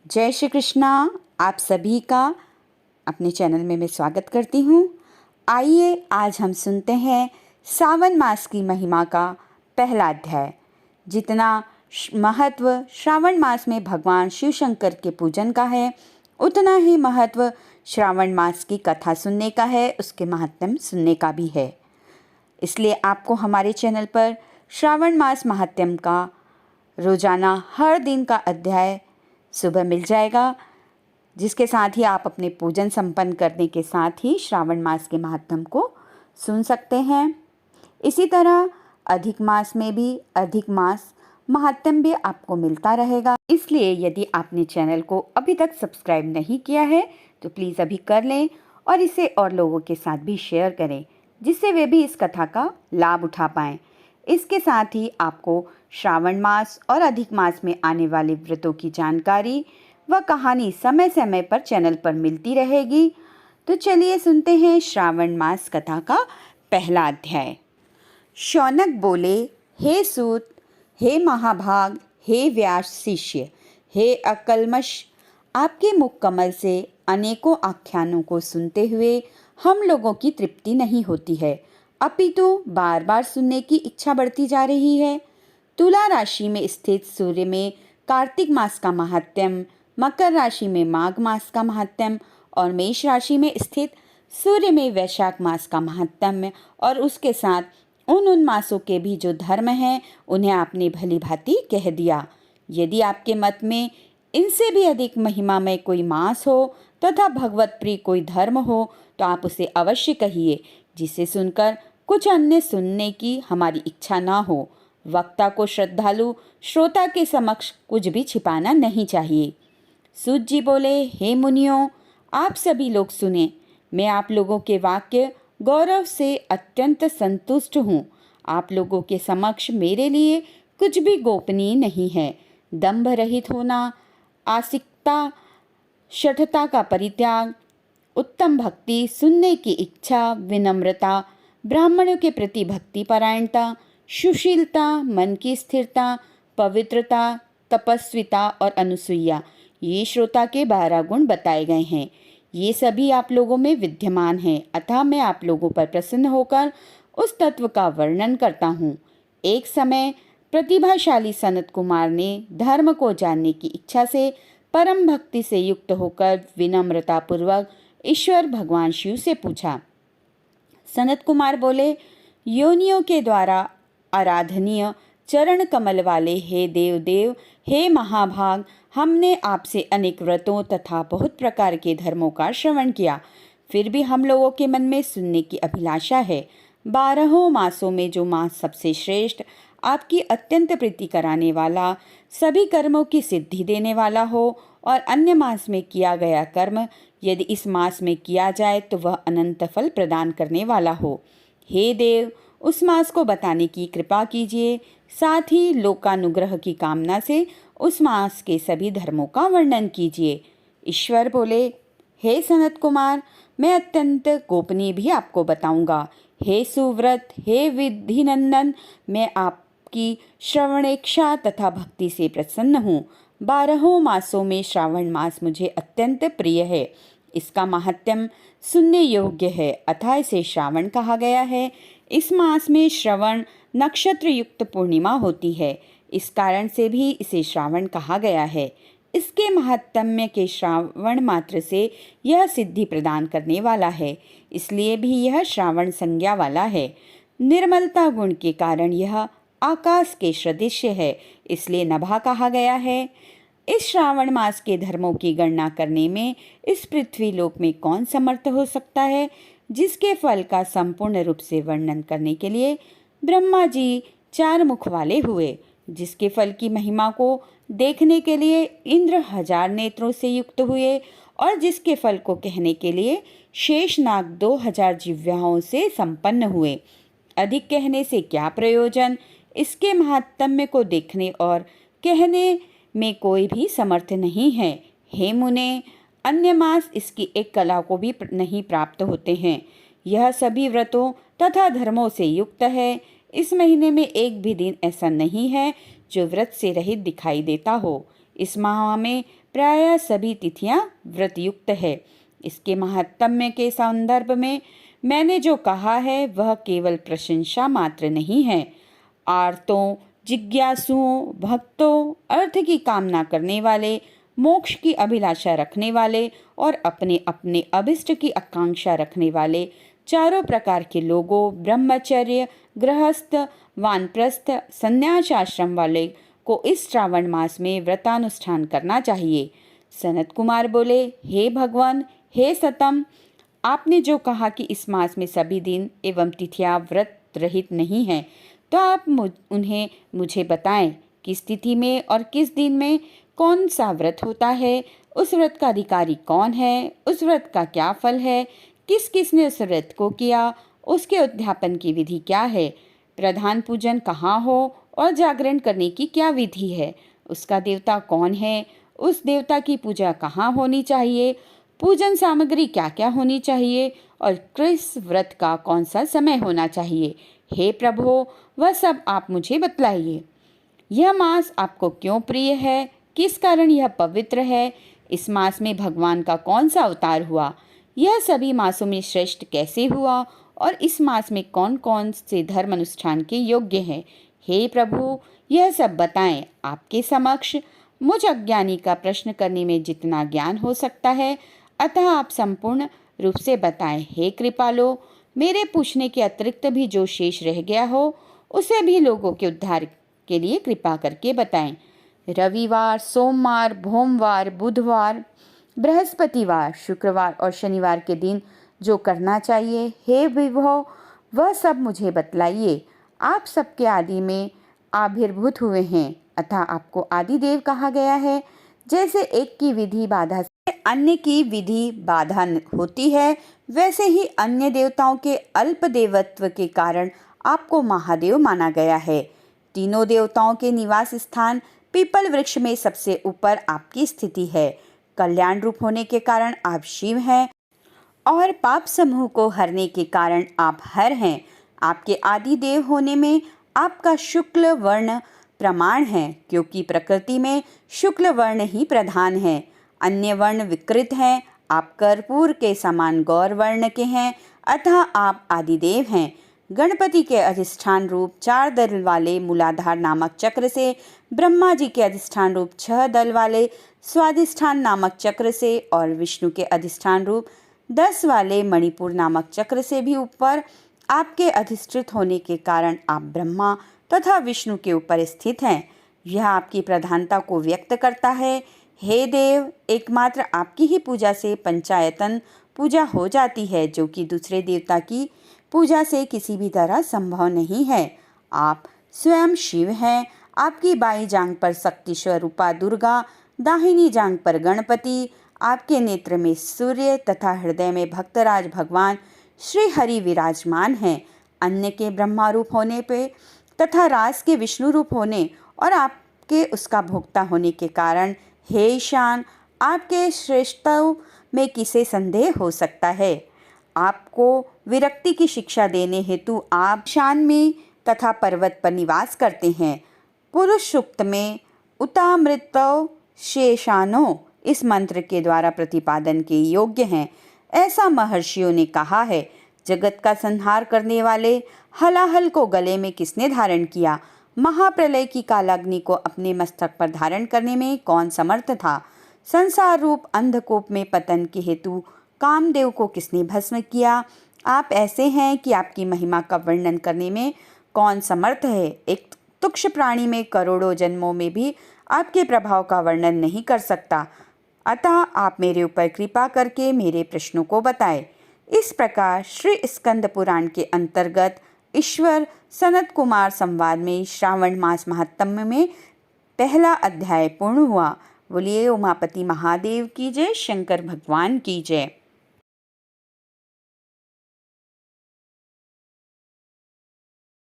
जय श्री कृष्णा। आप सभी का अपने चैनल में मैं स्वागत करती हूँ। आइए आज हम सुनते हैं सावन मास की महिमा का पहला अध्याय। जितना महत्व श्रावण मास में भगवान शिव शंकर के पूजन का है, उतना ही महत्व श्रावण मास की कथा सुनने का है, उसके महात्म्य सुनने का भी है। इसलिए आपको हमारे चैनल पर श्रावण मास महात्म्य का रोजाना हर दिन का अध्याय सुबह मिल जाएगा, जिसके साथ ही आप अपने पूजन संपन्न करने के साथ ही श्रावण मास के महात्म्य को सुन सकते हैं। इसी तरह अधिक मास में भी अधिक मास महात्म्य भी आपको मिलता रहेगा। इसलिए यदि आपने चैनल को अभी तक सब्सक्राइब नहीं किया है तो प्लीज़ अभी कर लें और इसे और लोगों के साथ भी शेयर करें, जिससे वे भी इस कथा का लाभ उठा पाएँ। इसके साथ ही आपको श्रावण मास और अधिक मास में आने वाले व्रतों की जानकारी व कहानी समय समय पर चैनल पर मिलती रहेगी। तो चलिए सुनते हैं श्रावण मास कथा का पहला अध्याय। शौनक बोले, हे सूत, हे महाभाग, हे व्यास शिष्य, हे अकल्मष, आपके मुख कमल से अनेकों आख्यानों को सुनते हुए हम लोगों की तृप्ति नहीं होती है, अपितु बार बार सुनने की इच्छा बढ़ती जा रही है। तुला राशि में स्थित सूर्य में कार्तिक मास का महात्म्य, मकर राशि में माघ मास का महात्म्य और मेष राशि में स्थित सूर्य में वैशाख मास का महात्म्य और उसके साथ उन मासों के भी जो धर्म हैं उन्हें आपने भली भांति कह दिया। यदि आपके मत में इनसे भी अधिक महिमामय कोई मास हो तथा भगवत प्रिय कोई धर्म हो तो आप उसे अवश्य कहिए, जिसे सुनकर कुछ अन्य सुनने की हमारी इच्छा ना हो। वक्ता को श्रद्धालु श्रोता के समक्ष कुछ भी छिपाना नहीं चाहिए। सूत जी बोले, हे मुनियों, आप सभी लोग सुने। मैं आप लोगों के वाक्य गौरव से अत्यंत संतुष्ट हूँ। आप लोगों के समक्ष मेरे लिए कुछ भी गोपनीय नहीं है। दंभ रहित होना, आसिकता, शठता का परित्याग, उत्तम भक्ति, सुनने की इच्छा, विनम्रता, ब्राह्मणों के प्रति भक्ति परायणता, सुशीलता, मन की स्थिरता, पवित्रता, तपस्विता और अनुसूया, ये श्रोता के 12 गुण बताए गए हैं। ये सभी आप लोगों में विद्यमान हैं, अतः मैं आप लोगों पर प्रसन्न होकर उस तत्व का वर्णन करता हूँ। एक समय प्रतिभाशाली सनत कुमार ने धर्म को जानने की इच्छा से परम भक्ति से युक्त होकर विनम्रता पूर्वक ईश्वर भगवान शिव से पूछा। सनत कुमार बोले, योनियों के द्वारा आराधनीय चरण कमल वाले हे देव, हे महाभाग, हमने आपसे अनेक व्रतों तथा बहुत प्रकार के धर्मों का श्रवण किया, फिर भी हम लोगों के मन में सुनने की अभिलाषा है। 12 मासों में जो मास सबसे श्रेष्ठ, आपकी अत्यंत प्रीति कराने वाला, सभी कर्मों की सिद्धि देने वाला हो और अन्य मास में किया गया कर्म यदि इस मास में किया जाए तो वह अनंत फल प्रदान करने वाला हो। हे देव, उस मास को बताने की कृपा कीजिए, साथ ही लोकानुग्रह की कामना से उस मास के सभी धर्मों का वर्णन कीजिए। ईश्वर बोले, हे सनत कुमार, मैं अत्यंत गोपनीय भी आपको बताऊंगा। हे सुव्रत, हे विधि नंदन, मैं आपकी श्रवणेक्षा तथा भक्ति से प्रसन्न हूँ। 12 मासों में श्रावण मास मुझे अत्यंत प्रिय है। इसका महात्म्य सुनने योग्य है, अतः इसे श्रावण कहा गया है। इस मास में श्रवण नक्षत्र युक्त पूर्णिमा होती है, इस कारण से भी इसे श्रावण कहा गया है। इसके महात्म्य के श्रावण मात्र से यह सिद्धि प्रदान करने वाला है, इसलिए भी यह श्रावण संज्ञा वाला है। निर्मलता गुण के कारण यह आकाश के सदृश है, इसलिए नभा कहा गया है। इस श्रावण मास के धर्मों की गणना करने में इस पृथ्वी लोक में कौन समर्थ हो सकता है, जिसके फल का संपूर्ण रूप से वर्णन करने के लिए ब्रह्मा जी 4 मुख वाले हुए, जिसके फल की महिमा को देखने के लिए इंद्र 1000 नेत्रों से युक्त हुए और जिसके फल को कहने के लिए शेषनाग 2000 जिह्वाओं से संपन्न हुए। अधिक कहने से क्या प्रयोजन, इसके महात्म्य को देखने और कहने में कोई भी समर्थ नहीं है। हे मुने, अन्य मास इसकी एक कला को भी नहीं प्राप्त होते हैं। यह सभी व्रतों तथा धर्मों से युक्त है। इस महीने में एक भी दिन ऐसा नहीं है जो व्रत से रहित दिखाई देता हो। इस माह में प्रायः सभी तिथियां व्रत युक्त है। इसके महात्म्य के संदर्भ में मैंने जो कहा है वह केवल प्रशंसा मात्र नहीं है। आर्तों, जिज्ञासुओं, भक्तों, अर्थ की कामना करने वाले, मोक्ष की अभिलाषा रखने वाले और अपने अपने अभिष्ट की आकांक्षा रखने वाले चारों प्रकार के लोगों, ब्रह्मचर्य, गृहस्थ, वानप्रस्थ, संन्यास आश्रम वाले को इस श्रावण मास में व्रतानुष्ठान करना चाहिए। सनत कुमार बोले, हे भगवान, हे सतम, आपने जो कहा कि इस मास में सभी दिन एवं तिथियां व्रत रहित नहीं हैं, तो आप उन्हें मुझे बताएं। किस तिथि में और किस दिन में कौन सा व्रत होता है, उस व्रत का अधिकारी कौन है, उस व्रत का क्या फल है, किस किस ने उस व्रत को किया, उसके उद्यापन की विधि क्या है, प्रधान पूजन कहाँ हो और जागरण करने की क्या विधि है, उसका देवता कौन है, उस देवता की पूजा कहाँ होनी चाहिए, पूजन सामग्री क्या क्या होनी चाहिए और किस व्रत का कौन सा समय होना चाहिए। हे प्रभु, वह सब आप मुझे बतलाइए। यह मास आपको क्यों प्रिय है, किस कारण यह पवित्र है, इस मास में भगवान का कौन सा अवतार हुआ, यह सभी मासों में श्रेष्ठ कैसे हुआ और इस मास में कौन कौन से धर्म अनुष्ठान के योग्य हैं। हे प्रभु, यह सब बताएं। आपके समक्ष मुझ अज्ञानी का प्रश्न करने में जितना ज्ञान हो सकता है, अतः आप संपूर्ण रूप से बताएं। हे कृपालो, मेरे पूछने के अतिरिक्त भी जो शेष रह गया हो उसे भी लोगों के उद्धार के लिए कृपा करके बताएं। रविवार, सोमवार, भोमवार, बुधवार, बृहस्पतिवार, शुक्रवार और शनिवार के दिन जो करना चाहिए, हे विभो, वह सब मुझे बतलाइए। आप सबके आदि में आविर्भूत हुए हैं, अतः आपको आदिदेव कहा गया है। जैसे एक की विधि बाधा से अन्य की विधि बाधा होती है, वैसे ही अन्य देवताओं के अल्प देवत्व के कारण आपको महादेव माना गया है। तीनों देवताओं के निवास स्थान पीपल वृक्ष में सबसे ऊपर आपकी स्थिति है। कल्याण रूप होने के कारण आप शिव हैं और पाप समूह को हरने के कारण आप हर हैं। आपके आदि देव होने में आपका शुक्ल वर्ण प्रमाण है, क्योंकि प्रकृति में शुक्ल वर्ण ही प्रधान है, अन्य वर्ण विकृत हैं। आप कर्पूर के समान गौर वर्ण के हैं, अतः आप आदिदेव हैं। गणपति के अधिष्ठान रूप 4 दल वाले मूलाधार नामक चक्र से, ब्रह्मा जी के अधिष्ठान रूप 6 दल वाले स्वाधिष्ठान नामक चक्र से और विष्णु के अधिष्ठान रूप 10 वाले मणिपुर नामक चक्र से भी ऊपर आपके अधिष्ठित होने के कारण आप ब्रह्मा तथा विष्णु के ऊपर स्थित हैं। यह आपकी प्रधानता को व्यक्त करता है। हे देव, एकमात्र आपकी ही पूजा से पंचायतन पूजा हो जाती है, जो कि दूसरे देवता की पूजा से किसी भी तरह संभव नहीं है। आप स्वयं शिव हैं। आपकी बाईं जांघ पर शक्ति स्वरूपा दुर्गा, दाहिनी जांघ पर गणपति, आपके नेत्र में सूर्य तथा हृदय में भक्तराज भगवान श्री हरि विराजमान हैं। अन्य के ब्रह्मा रूप होने पे तथा रास के विष्णु रूप होने और आपके उसका भोक्ता होने के कारण, हे ईशान, आपके श्रेष्ठत्व में किसे संदेह हो सकता है। आपको विरक्ति की शिक्षा देने हेतु आप शान में तथा पर्वत पर निवास करते हैं। पुरुष सूक्त में उतामृतव शेषानो इस मंत्र के द्वारा प्रतिपादन के योग्य हैं, ऐसा महर्षियों ने कहा है। जगत का संहार करने वाले हलाहल को गले में किसने धारण किया? महाप्रलय की कालाग्नि को अपने मस्तक पर धारण करने में कौन समर्थ था? संसार रूप अंधकूप में पतन के हेतु कामदेव को किसने भस्म किया? आप ऐसे हैं कि आपकी महिमा का वर्णन करने में कौन समर्थ है? एक तुक्ष प्राणी में करोड़ों जन्मों में भी आपके प्रभाव का वर्णन नहीं कर सकता। अतः आप मेरे ऊपर कृपा करके मेरे प्रश्नों को बताएं। इस प्रकार श्री स्कंद पुराण के अंतर्गत ईश्वर सनत कुमार संवाद में श्रावण मास महात्म्य में पहला अध्याय पूर्ण हुआ। बोलिए उमापति महादेव की जय, शंकर भगवान की जय।